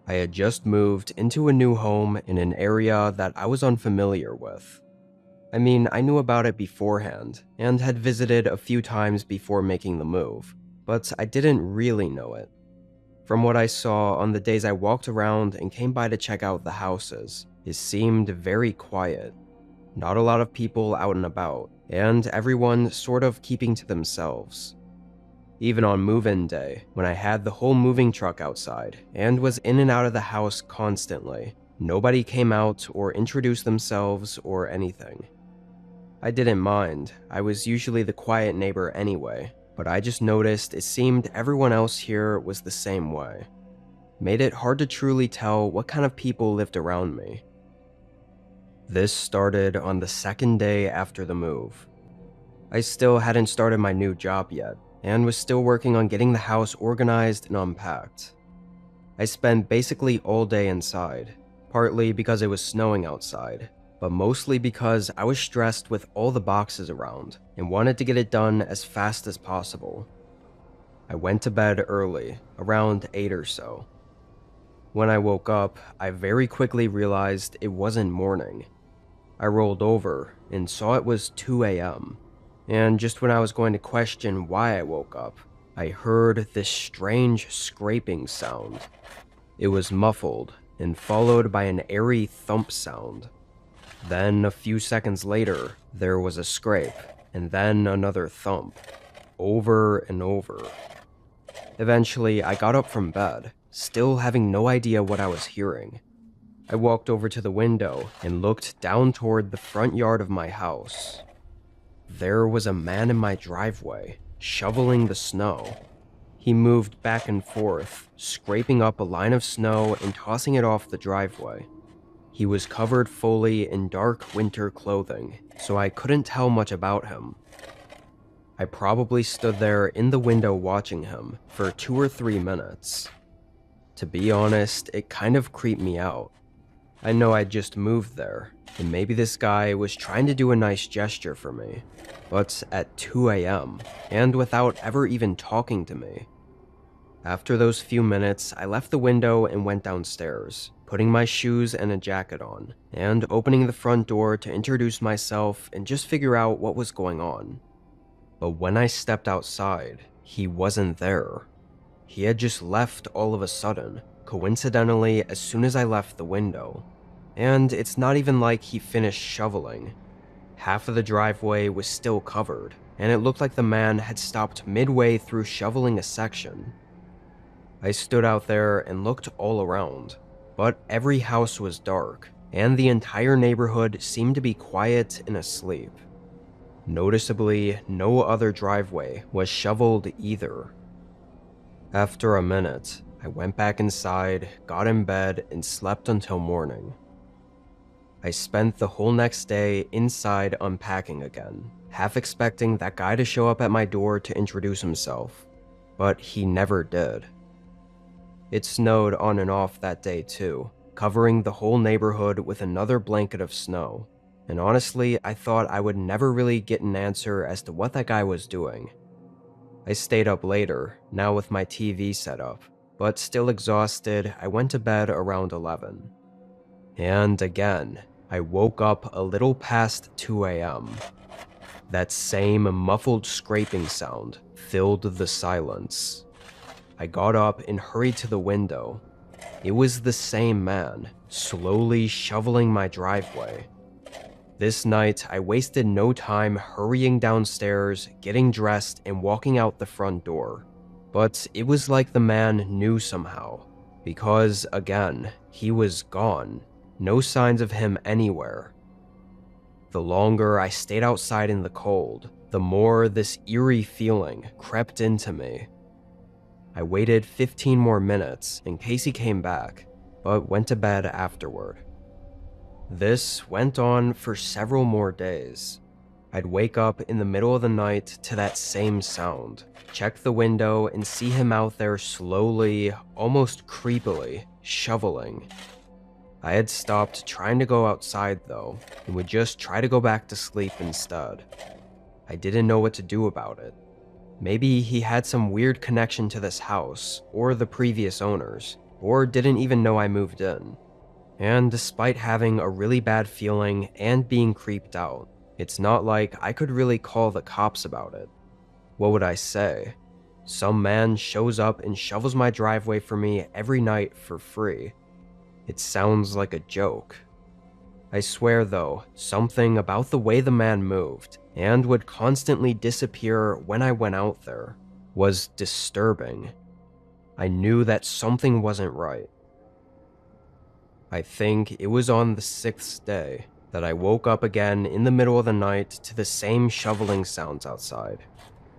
I had just moved into a new home in an area that I was unfamiliar with. I mean, I knew about it beforehand and had visited a few times before making the move, but I didn't really know it. From what I saw on the days I walked around and came by to check out the houses, it seemed very quiet. Not a lot of people out and about, and everyone sort of keeping to themselves. Even on move-in day, when I had the whole moving truck outside and was in and out of the house constantly, nobody came out or introduced themselves or anything. I didn't mind, I was usually the quiet neighbor anyway, but I just noticed it seemed everyone else here was the same way. Made it hard to truly tell what kind of people lived around me. This started on the second day after the move. I still hadn't started my new job yet, and was still working on getting the house organized and unpacked. I spent basically all day inside, partly because it was snowing outside, but mostly because I was stressed with all the boxes around and wanted to get it done as fast as possible. I went to bed early, around 8 or so. When I woke up, I very quickly realized it wasn't morning. I rolled over and saw it was 2 a.m. And just when I was going to question why I woke up, I heard this strange scraping sound. It was muffled and followed by an airy thump sound. Then, a few seconds later, there was a scrape, and then another thump, over and over. Eventually, I got up from bed, still having no idea what I was hearing. I walked over to the window and looked down toward the front yard of my house. There was a man in my driveway, shoveling the snow. He moved back and forth, scraping up a line of snow and tossing it off the driveway. He was covered fully in dark winter clothing, so I couldn't tell much about him. I probably stood there in the window watching him for 2 or 3 minutes. To be honest, it kind of creeped me out. I know I'd just moved there, and maybe this guy was trying to do a nice gesture for me, but at 2 a.m., and without ever even talking to me. After those few minutes, I left the window and went downstairs, putting my shoes and a jacket on, and opening the front door to introduce myself and just figure out what was going on. But when I stepped outside, he wasn't there. He had just left all of a sudden, coincidentally as soon as I left the window. And it's not even like he finished shoveling. Half of the driveway was still covered, and it looked like the man had stopped midway through shoveling a section. I stood out there and looked all around, but every house was dark, and the entire neighborhood seemed to be quiet and asleep. Noticeably, no other driveway was shoveled either. After a minute, I went back inside, got in bed, and slept until morning. I spent the whole next day inside unpacking again, half expecting that guy to show up at my door to introduce himself, but he never did. It snowed on and off that day too, covering the whole neighborhood with another blanket of snow, and honestly, I thought I would never really get an answer as to what that guy was doing. I stayed up later, now with my TV set up, but still exhausted, I went to bed around 11. And again, I woke up a little past 2 a.m. That same muffled scraping sound filled the silence. I got up and hurried to the window. It was the same man, slowly shoveling my driveway. This night, I wasted no time hurrying downstairs, getting dressed, and walking out the front door. But it was like the man knew somehow, because, again, he was gone. No signs of him anywhere. The longer I stayed outside in the cold, the more this eerie feeling crept into me. I waited 15 more minutes in case he came back, but went to bed afterward. This went on for several more days. I'd wake up in the middle of the night to that same sound, check the window and see him out there slowly, almost creepily, shoveling. I had stopped trying to go outside though, and would just try to go back to sleep instead. I didn't know what to do about it. Maybe he had some weird connection to this house, or the previous owners, or didn't even know I moved in. And despite having a really bad feeling and being creeped out, it's not like I could really call the cops about it. What would I say? Some man shows up and shovels my driveway for me every night for free. It sounds like a joke. I swear though, something about the way the man moved and would constantly disappear when I went out there was disturbing. I knew that something wasn't right. I think it was on the 6th day that I woke up again in the middle of the night to the same shoveling sounds outside.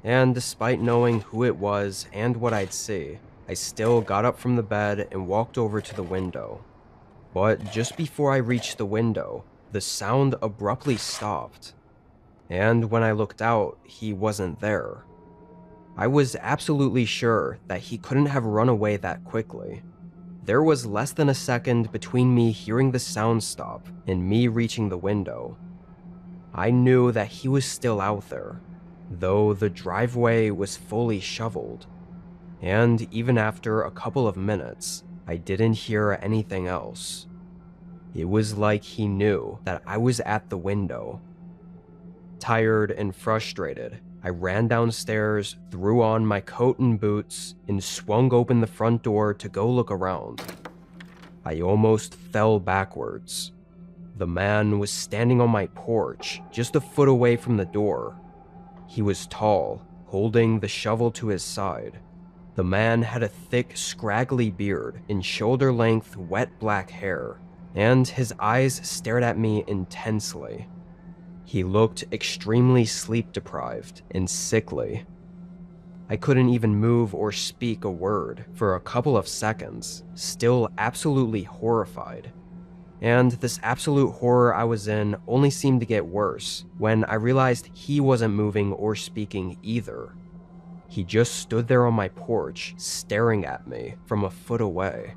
And despite knowing who it was and what I'd see, I still got up from the bed and walked over to the window. But just before I reached the window, the sound abruptly stopped. And when I looked out, he wasn't there. I was absolutely sure that he couldn't have run away that quickly. There was less than a second between me hearing the sound stop and me reaching the window. I knew that he was still out there, though the driveway was fully shoveled. And even after a couple of minutes, I didn't hear anything else. It was like he knew that I was at the window. Tired and frustrated, I ran downstairs, threw on my coat and boots, and swung open the front door to go look around. I almost fell backwards. The man was standing on my porch, just a foot away from the door. He was tall, holding the shovel to his side. The man had a thick, scraggly beard and shoulder-length, wet black hair, and his eyes stared at me intensely. He looked extremely sleep-deprived and sickly. I couldn't even move or speak a word for a couple of seconds, still absolutely horrified. And this absolute horror I was in only seemed to get worse when I realized he wasn't moving or speaking either. He just stood there on my porch, staring at me from a foot away.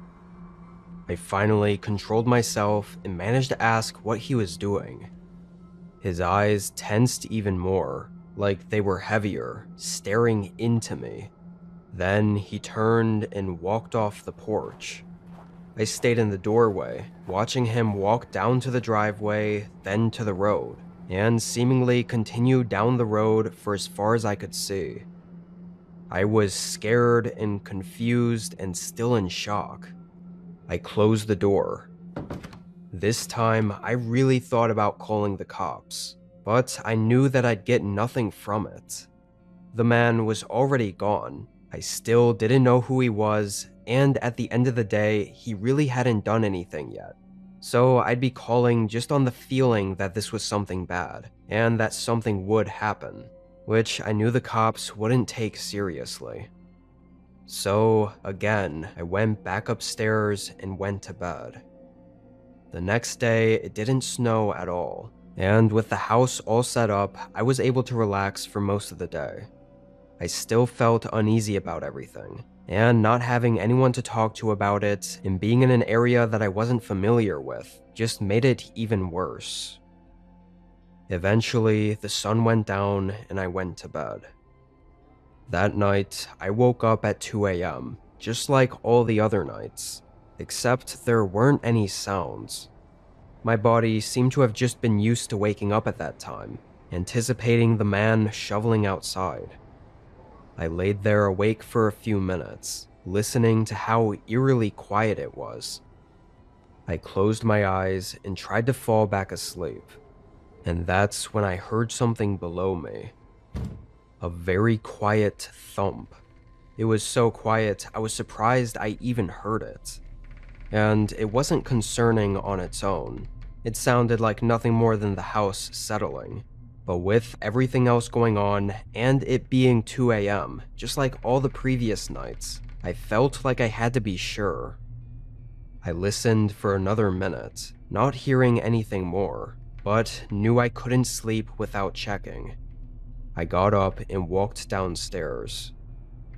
I finally controlled myself and managed to ask what he was doing. His eyes tensed even more, like they were heavier, staring into me. Then he turned and walked off the porch. I stayed in the doorway, watching him walk down to the driveway, then to the road, and seemingly continue down the road for as far as I could see. I was scared and confused and still in shock. I closed the door. This time, I really thought about calling the cops, but I knew that I'd get nothing from it. The man was already gone. I still didn't know who he was, and at the end of the day, he really hadn't done anything yet. So I'd be calling just on the feeling that this was something bad, and that something would happen, which I knew the cops wouldn't take seriously. So, again, I went back upstairs and went to bed. The next day, it didn't snow at all, and with the house all set up, I was able to relax for most of the day. I still felt uneasy about everything, and not having anyone to talk to about it and being in an area that I wasn't familiar with just made it even worse. Eventually, the sun went down and I went to bed. That night, I woke up at 2 a.m., just like all the other nights, except there weren't any sounds. My body seemed to have just been used to waking up at that time, anticipating the man shoveling outside. I laid there awake for a few minutes, listening to how eerily quiet it was. I closed my eyes and tried to fall back asleep, and that's when I heard something below me. A very quiet thump. It was so quiet, I was surprised I even heard it. And it wasn't concerning on its own. It sounded like nothing more than the house settling. But with everything else going on, and it being 2 a.m., just like all the previous nights, I felt like I had to be sure. I listened for another minute, not hearing anything more, but knew I couldn't sleep without checking. I got up and walked downstairs.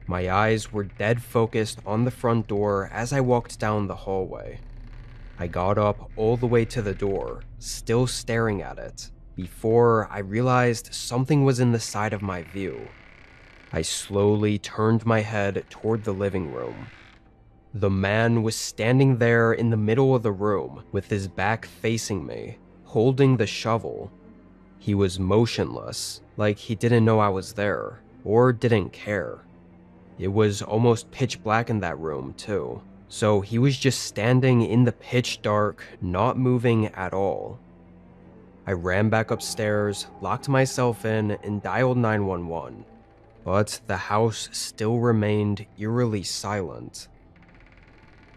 My eyes were dead focused on the front door as I walked down the hallway. I got up all the way to the door, still staring at it, before I realized something was in the side of my view. I slowly turned my head toward the living room. The man was standing there in the middle of the room with his back facing me, holding the shovel. He was motionless, like he didn't know I was there, or didn't care. It was almost pitch black in that room, too, so he was just standing in the pitch dark, not moving at all. I ran back upstairs, locked myself in, and dialed 911, but the house still remained eerily silent.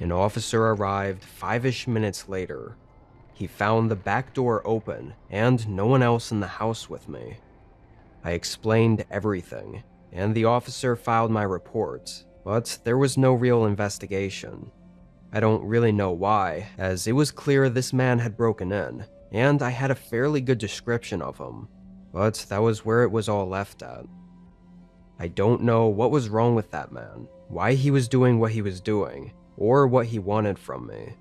An officer arrived 5-ish minutes later. He found the back door open and no one else in the house with me. I explained everything, and the officer filed my report, but there was no real investigation. I don't really know why, as it was clear this man had broken in, and I had a fairly good description of him, but that was where it was all left at. I don't know what was wrong with that man, why he was doing what he was doing, or what he wanted from me.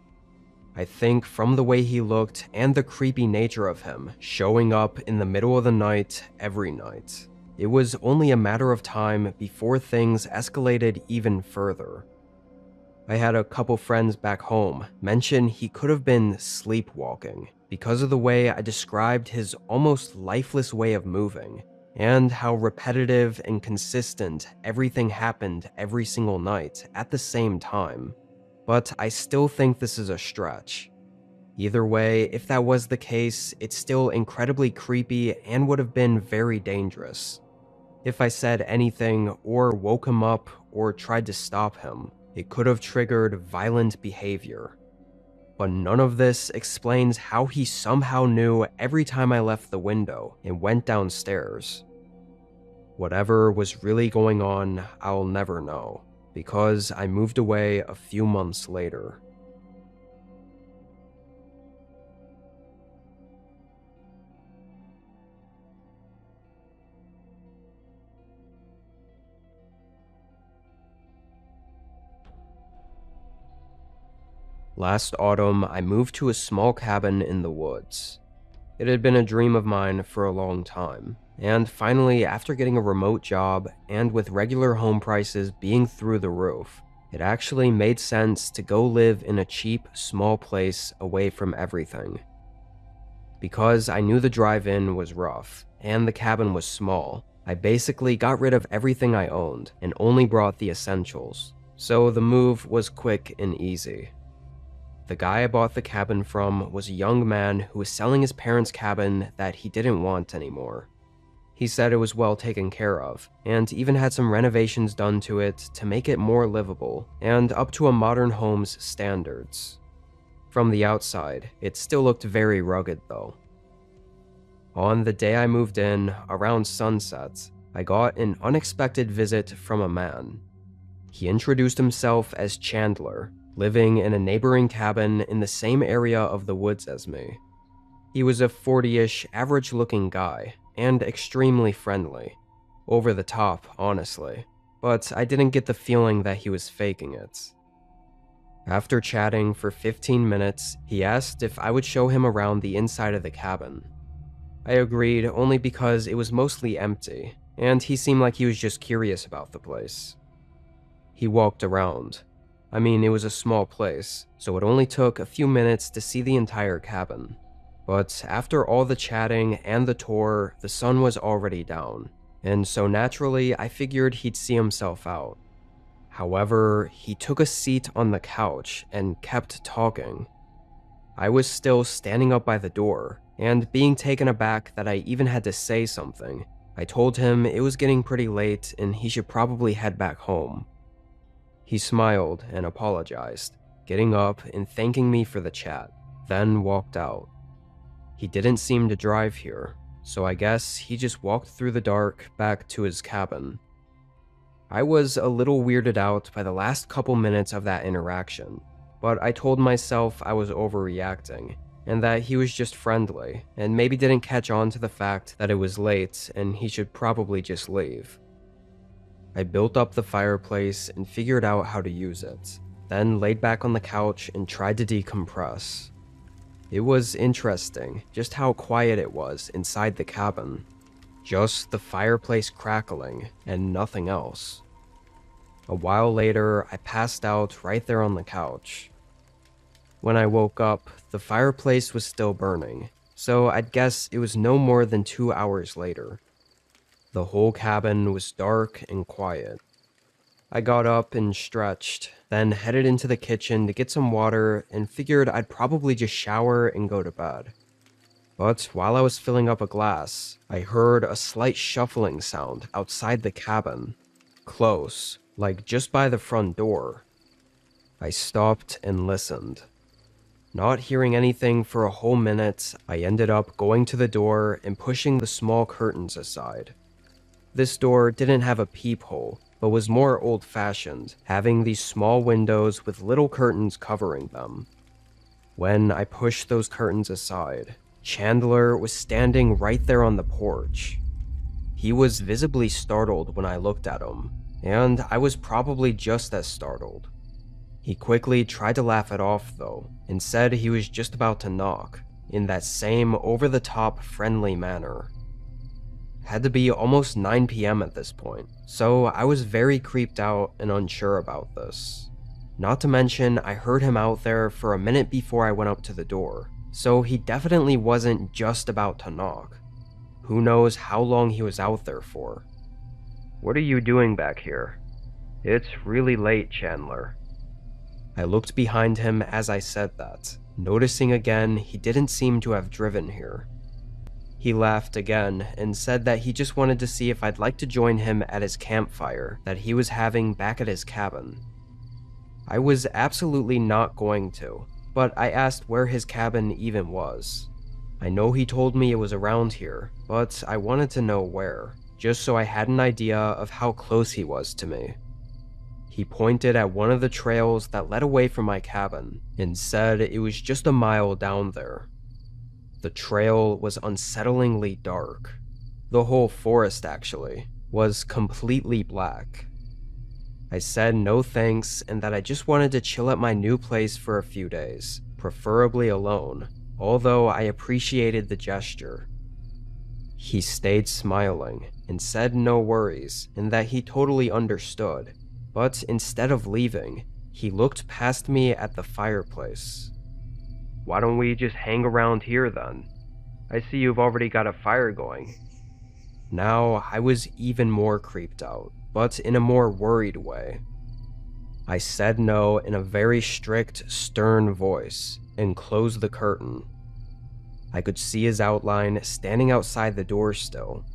I think from the way he looked and the creepy nature of him showing up in the middle of the night every night, it was only a matter of time before things escalated even further. I had a couple friends back home mention he could have been sleepwalking because of the way I described his almost lifeless way of moving, and how repetitive and consistent everything happened every single night at the same time. But I still think this is a stretch. Either way, if that was the case, it's still incredibly creepy and would have been very dangerous. If I said anything or woke him up or tried to stop him, it could have triggered violent behavior. But none of this explains how he somehow knew every time I left the window and went downstairs. Whatever was really going on, I'll never know, because I moved away a few months later. Last autumn, I moved to a small cabin in the woods. It had been a dream of mine for a long time, and finally, after getting a remote job and with regular home prices being through the roof, it actually made sense to go live in a cheap, small place away from everything. Because I knew the drive-in was rough, and the cabin was small, I basically got rid of everything I owned and only brought the essentials, so the move was quick and easy. The guy I bought the cabin from was a young man who was selling his parents' cabin that he didn't want anymore. He said it was well taken care of, and even had some renovations done to it to make it more livable and up to a modern home's standards. From the outside, it still looked very rugged though. On the day I moved in, around sunset, I got an unexpected visit from a man. He introduced himself as Chandler, living in a neighboring cabin in the same area of the woods as me. He was a 40-ish, average-looking guy, and extremely friendly. Over the top, honestly, but I didn't get the feeling that he was faking it. After chatting for 15 minutes, he asked if I would show him around the inside of the cabin. I agreed only because it was mostly empty, and he seemed like he was just curious about the place. He walked around. I mean, it was a small place, so it only took a few minutes to see the entire cabin. But after all the chatting and the tour, the sun was already down, and so naturally I figured he'd see himself out. However, he took a seat on the couch and kept talking. I was still standing up by the door, and being taken aback that I even had to say something, I told him it was getting pretty late and he should probably head back home. He smiled and apologized, getting up and thanking me for the chat, then walked out. He didn't seem to drive here, so I guess he just walked through the dark back to his cabin. I was a little weirded out by the last couple minutes of that interaction, but I told myself I was overreacting, and that he was just friendly, and maybe didn't catch on to the fact that it was late and he should probably just leave. I built up the fireplace and figured out how to use it, then laid back on the couch and tried to decompress. It was interesting just how quiet it was inside the cabin. Just the fireplace crackling and nothing else. A while later, I passed out right there on the couch. When I woke up, the fireplace was still burning, so I'd guess it was no more than 2 hours later. The whole cabin was dark and quiet. I got up and stretched, then headed into the kitchen to get some water and figured I'd probably just shower and go to bed. But while I was filling up a glass, I heard a slight shuffling sound outside the cabin, close, like just by the front door. I stopped and listened. Not hearing anything for a whole minute, I ended up going to the door and pushing the small curtains aside. This door didn't have a peephole, but was more old-fashioned, having these small windows with little curtains covering them. When I pushed those curtains aside, Chandler was standing right there on the porch. He was visibly startled when I looked at him, and I was probably just as startled. He quickly tried to laugh it off though, and said he was just about to knock, in that same over-the-top friendly manner. Had to be almost 9 p.m. at this point, so I was very creeped out and unsure about this. Not to mention, I heard him out there for a minute before I went up to the door, so he definitely wasn't just about to knock. Who knows how long he was out there for. "What are you doing back here?" "It's really late, Chandler." I looked behind him as I said that, noticing again he didn't seem to have driven here. He laughed again and said that he just wanted to see if I'd like to join him at his campfire that he was having back at his cabin. I was absolutely not going to, but I asked where his cabin even was. I know he told me it was around here, but I wanted to know where, just so I had an idea of how close he was to me. He pointed at one of the trails that led away from my cabin and said it was just a mile down there. The trail was unsettlingly dark. The whole forest, actually, was completely black. I said no thanks and that I just wanted to chill at my new place for a few days, preferably alone, although I appreciated the gesture. He stayed smiling and said no worries and that he totally understood, but instead of leaving, he looked past me at the fireplace. "Why don't we just hang around here then? I see you've already got a fire going." Now I was even more creeped out, but in a more worried way. I said no in a very strict, stern voice and closed the curtain. I could see his outline standing outside the door still.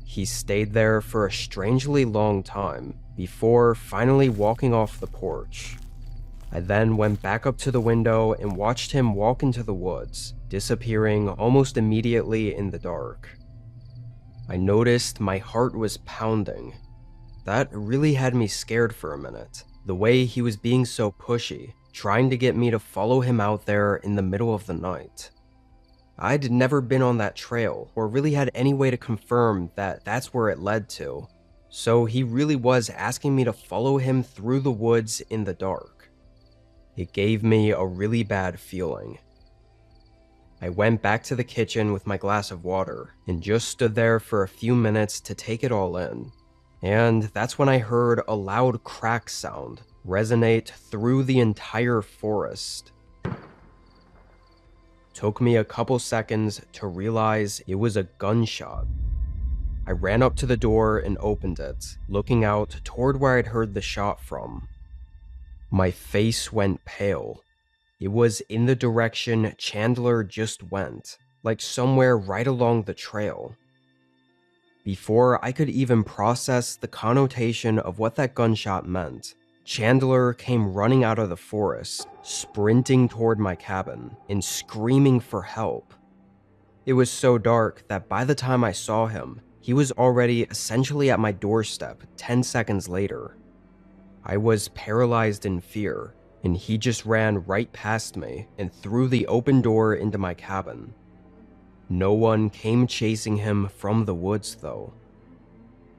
He stayed there for a strangely long time before finally walking off the porch. I then went back up to the window and watched him walk into the woods, disappearing almost immediately in the dark. I noticed my heart was pounding. That really had me scared for a minute, the way he was being so pushy, trying to get me to follow him out there in the middle of the night. I'd never been on that trail, or really had any way to confirm that that's where it led to, so he really was asking me to follow him through the woods in the dark. It gave me a really bad feeling. I went back to the kitchen with my glass of water and just stood there for a few minutes to take it all in. And that's when I heard a loud crack sound resonate through the entire forest. Took me a couple seconds to realize it was a gunshot. I ran up to the door and opened it, looking out toward where I'd heard the shot from. My face went pale. It was in the direction Chandler just went, like somewhere right along the trail. Before I could even process the connotation of what that gunshot meant, Chandler came running out of the forest, sprinting toward my cabin, and screaming for help. It was so dark that by the time I saw him, he was already essentially at my doorstep 10 seconds later. I was paralyzed in fear, and he just ran right past me and through the open door into my cabin. No one came chasing him from the woods, though.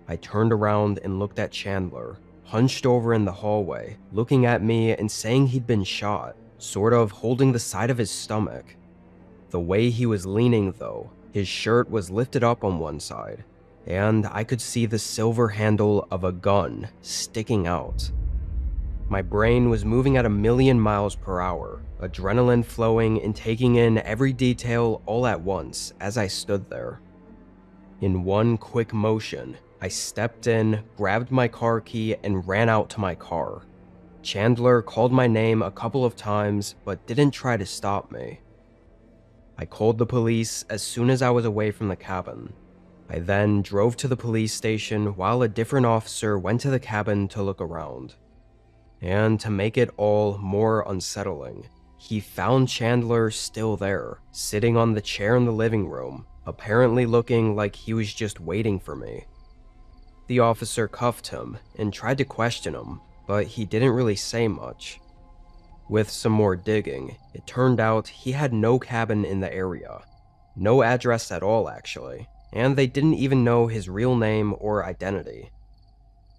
I turned around and looked at Chandler, hunched over in the hallway, looking at me and saying he'd been shot, sort of holding the side of his stomach. The way he was leaning, though, his shirt was lifted up on one side, and I could see the silver handle of a gun sticking out. My brain was moving at 1,000,000 miles per hour, adrenaline flowing and taking in every detail all at once as I stood there. In one quick motion, I stepped in, grabbed my car key, and ran out to my car. Chandler called my name a couple of times, but didn't try to stop me. I called the police as soon as I was away from the cabin. I then drove to the police station while a different officer went to the cabin to look around. And to make it all more unsettling, he found Chandler still there, sitting on the chair in the living room, apparently looking like he was just waiting for me. The officer cuffed him and tried to question him, but he didn't really say much. With some more digging, it turned out he had no cabin in the area. No address at all, actually, and they didn't even know his real name or identity.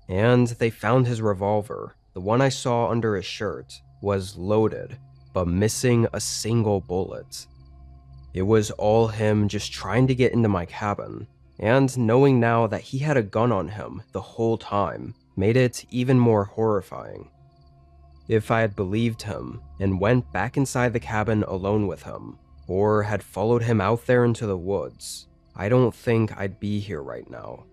And they found his revolver. The one I saw under his shirt was loaded, but missing a single bullet. It was all him just trying to get into my cabin, and knowing now that he had a gun on him the whole time made it even more horrifying. If I had believed him and went back inside the cabin alone with him, or had followed him out there into the woods, I don't think I'd be here right now.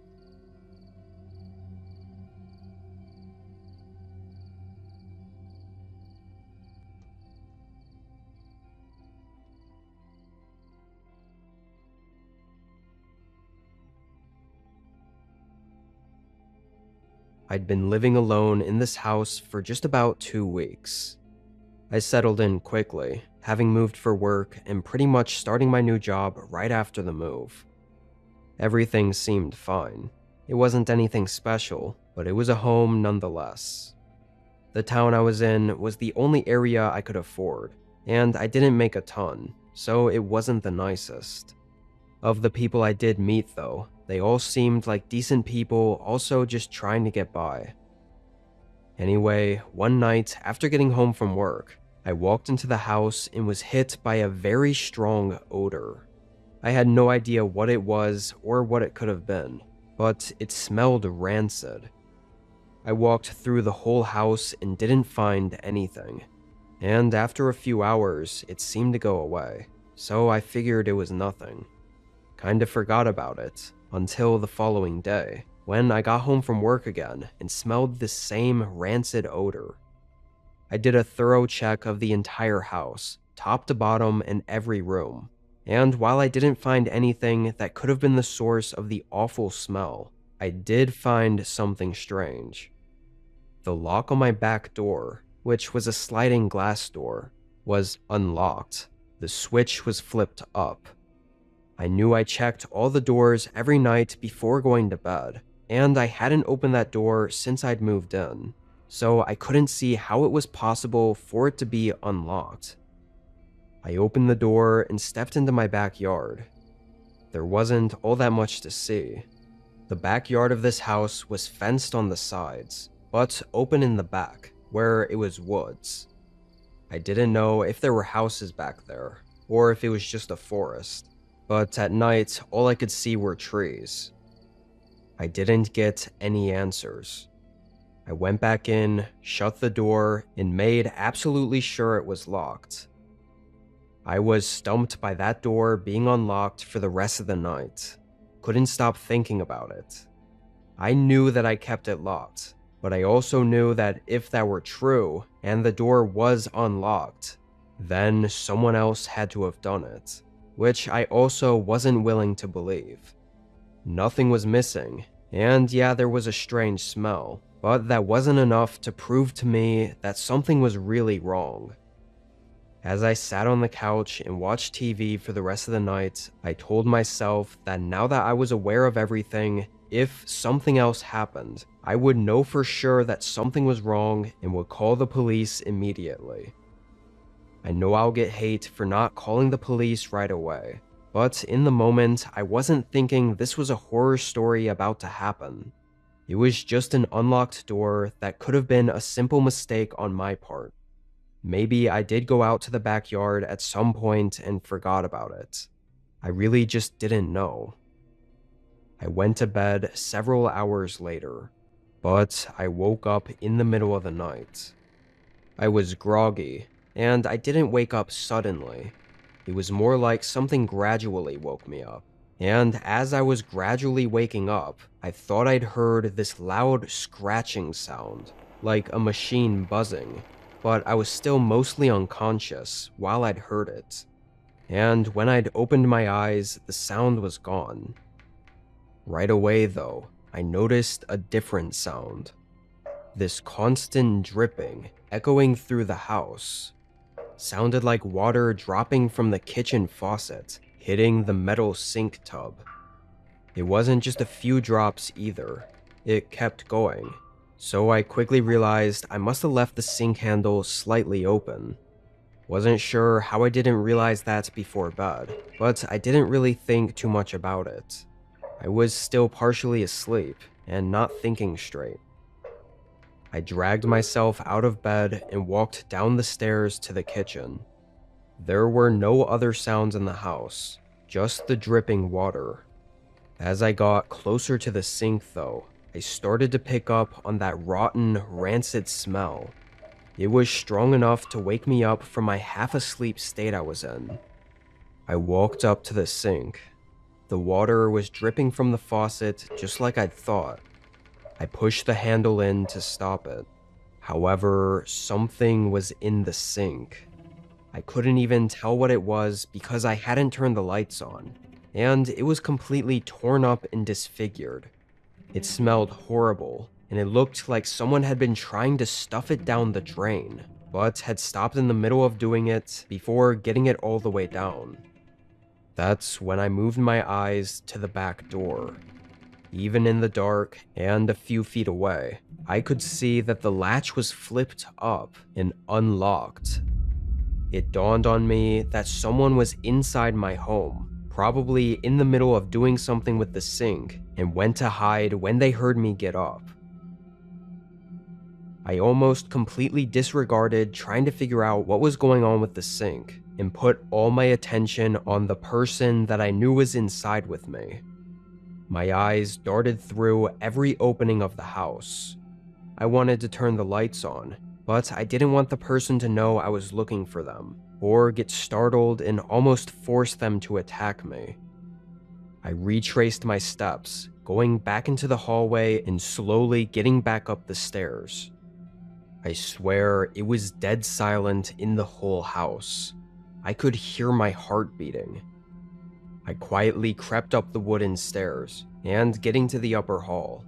I'd been living alone in this house for just about 2 weeks. I settled in quickly, having moved for work and pretty much starting my new job right after the move. Everything seemed fine. It wasn't anything special, but it was a home nonetheless. The town I was in was the only area I could afford, and I didn't make a ton, so it wasn't the nicest. Of the people I did meet, though, they all seemed like decent people also just trying to get by. Anyway, one night after getting home from work, I walked into the house and was hit by a very strong odor. I had no idea what it was or what it could have been, but it smelled rancid. I walked through the whole house and didn't find anything, and after a few hours, it seemed to go away, so I figured it was nothing. Kinda forgot about it until the following day, when I got home from work again and smelled the same rancid odor. I did a thorough check of the entire house, top to bottom in every room, and while I didn't find anything that could have been the source of the awful smell, I did find something strange. The lock on my back door, which was a sliding glass door, was unlocked. The switch was flipped up. I knew I checked all the doors every night before going to bed, and I hadn't opened that door since I'd moved in, so I couldn't see how it was possible for it to be unlocked. I opened the door and stepped into my backyard. There wasn't all that much to see. The backyard of this house was fenced on the sides, but open in the back, where it was woods. I didn't know if there were houses back there, or if it was just a forest. But at night, all I could see were trees. I didn't get any answers. I went back in, shut the door, and made absolutely sure it was locked. I was stumped by that door being unlocked for the rest of the night. Couldn't stop thinking about it. I knew that I kept it locked, but I also knew that if that were true, and the door was unlocked, then someone else had to have done it, which I also wasn't willing to believe. Nothing was missing, and yeah, there was a strange smell, but that wasn't enough to prove to me that something was really wrong. As I sat on the couch and watched TV for the rest of the night, I told myself that now that I was aware of everything, if something else happened, I would know for sure that something was wrong and would call the police immediately. I know I'll get hate for not calling the police right away, but in the moment, I wasn't thinking this was a horror story about to happen. It was just an unlocked door that could have been a simple mistake on my part. Maybe I did go out to the backyard at some point and forgot about it. I really just didn't know. I went to bed several hours later, but I woke up in the middle of the night. I was groggy, and I didn't wake up suddenly. It was more like something gradually woke me up. And as I was gradually waking up, I thought I'd heard this loud scratching sound, like a machine buzzing, but I was still mostly unconscious while I'd heard it. And when I'd opened my eyes, the sound was gone. Right away, though, I noticed a different sound. This constant dripping, echoing through the house, sounded like water dropping from the kitchen faucet, hitting the metal sink tub. It wasn't just a few drops either, it kept going, so I quickly realized I must have left the sink handle slightly open. Wasn't sure how I didn't realize that before bed, but I didn't really think too much about it. I was still partially asleep and not thinking straight. I dragged myself out of bed and walked down the stairs to the kitchen. There were no other sounds in the house, just the dripping water. As I got closer to the sink, though, I started to pick up on that rotten, rancid smell. It was strong enough to wake me up from my half-asleep state I was in. I walked up to the sink. The water was dripping from the faucet just like I'd thought. I pushed the handle in to stop it. However, something was in the sink. I couldn't even tell what it was because I hadn't turned the lights on, and it was completely torn up and disfigured. It smelled horrible, and it looked like someone had been trying to stuff it down the drain, but had stopped in the middle of doing it before getting it all the way down. That's when I moved my eyes to the back door. Even in the dark and a few feet away, I could see that the latch was flipped up and unlocked. It dawned on me that someone was inside my home, probably in the middle of doing something with the sink, and went to hide when they heard me get up. I almost completely disregarded trying to figure out what was going on with the sink, and put all my attention on the person that I knew was inside with me. My eyes darted through every opening of the house. I wanted to turn the lights on, but I didn't want the person to know I was looking for them, or get startled and almost force them to attack me. I retraced my steps, going back into the hallway and slowly getting back up the stairs. I swear it was dead silent in the whole house. I could hear my heart beating. I quietly crept up the wooden stairs, and getting to the upper hall.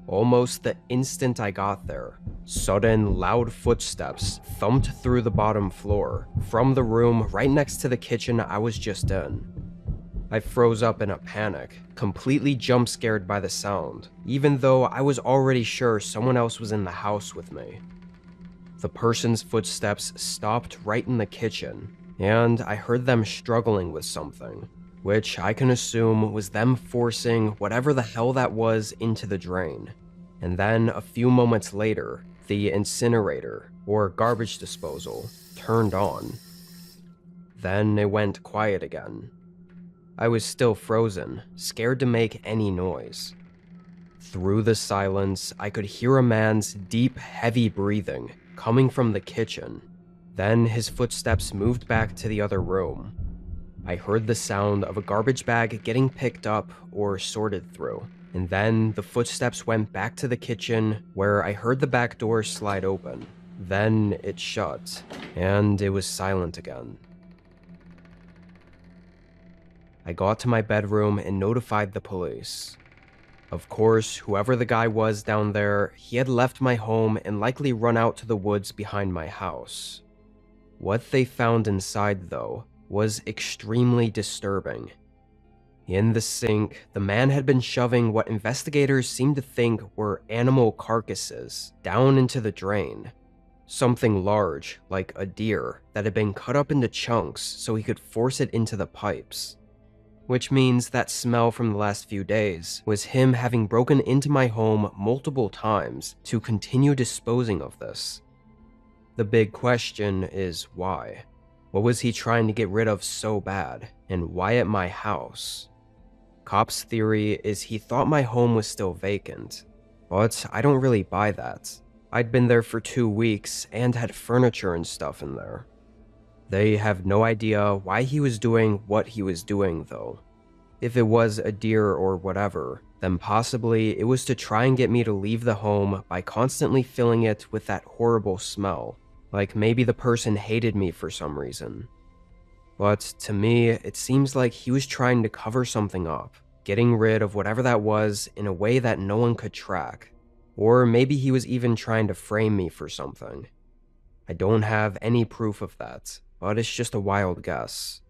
Almost the instant I got there, sudden loud footsteps thumped through the bottom floor, from the room right next to the kitchen I was just in. I froze up in a panic, completely jump-scared by the sound, even though I was already sure someone else was in the house with me. The person's footsteps stopped right in the kitchen, and I heard them struggling with something, which I can assume was them forcing whatever the hell that was into the drain. And then a few moments later, the incinerator, or garbage disposal, turned on. Then it went quiet again. I was still frozen, scared to make any noise. Through the silence, I could hear a man's deep, heavy breathing coming from the kitchen. Then his footsteps moved back to the other room. I heard the sound of a garbage bag getting picked up or sorted through, and then the footsteps went back to the kitchen where I heard the back door slide open. Then it shut, and it was silent again. I got to my bedroom and notified the police. Of course, whoever the guy was down there, he had left my home and likely run out to the woods behind my house. What they found inside, though, was extremely disturbing. In the sink, the man had been shoving what investigators seemed to think were animal carcasses down into the drain. Something large, like a deer, that had been cut up into chunks so he could force it into the pipes. Which means that smell from the last few days was him having broken into my home multiple times to continue disposing of this. The big question is why? What was he trying to get rid of so bad, and why at my house? Cops' theory is he thought my home was still vacant, but I don't really buy that. I'd been there for 2 weeks and had furniture and stuff in there. They have no idea why he was doing what he was doing, though. If it was a deer or whatever, then possibly it was to try and get me to leave the home by constantly filling it with that horrible smell, like maybe the person hated me for some reason. But to me, it seems like he was trying to cover something up, getting rid of whatever that was in a way that no one could track. Or maybe he was even trying to frame me for something. I don't have any proof of that, but it's just a wild guess.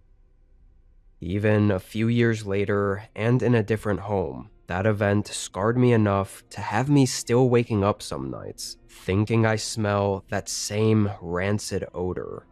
Even a few years later, and in a different home, that event scarred me enough to have me still waking up some nights, thinking I smell that same rancid odor